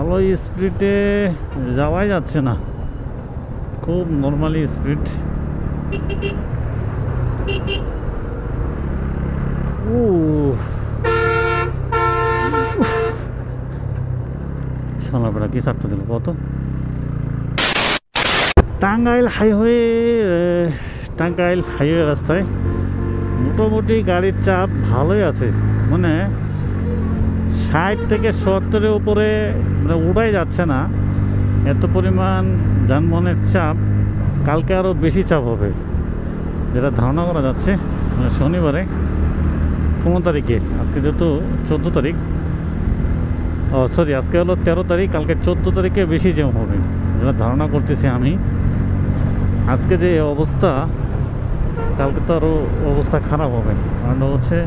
ভালো স্পিডে যাওয়াই যাচ্ছে না, খুব নর্মালি স্পিড। ও শালাবেড়া কি চাপটা দিল কত। টাঙ্গাইল হাইওয়ে রাস্তায় মোটামুটি গাড়ির চাপ ভালোই আছে, মানে 60 থেকে 70-এর উপরে মানে উড়াই যাচ্ছে না, এত পরিমাণ যানবাহনের চাপ। কালকে আরও বেশি চাপ হবে যেটা ধারণা করা যাচ্ছে, মানে শনিবারে 15 তারিখে, আজকে যেহেতু 14 তারিখ, আজকে হলো 13 তারিখ, কালকে 14 তারিখে বেশি জ্যাম হবে যেটা ধারণা করতেছি আমি। আজকে যে অবস্থা, কালকে তো আরও অবস্থা খারাপ হবে। কারণটা হচ্ছে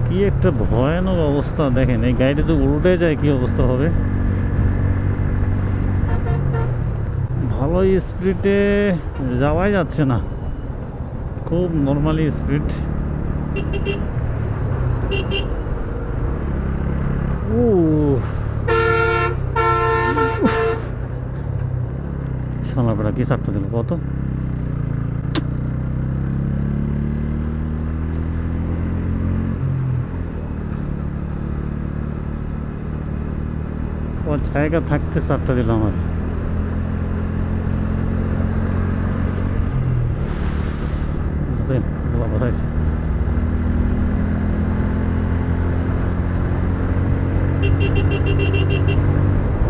কি একটা ভয়ানক অবস্থা, দেখেন এই গাড়িটা তো উল্টে যায় কি অবস্থা হবে। ভালো স্পিডে যাওয়াই যাচ্ছে না, খুব নর্মালি স্পিড। ও শালাবেড়া কি চাপটা দিল কত। ও জায়গা থাকতে চাপটা দিল আমার। বাতাইছে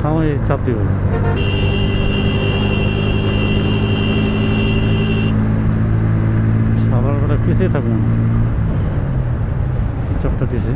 থামাই চাপ দিব। সবার বেলা পিছিয়ে থাকবো, চাপটা দিছে।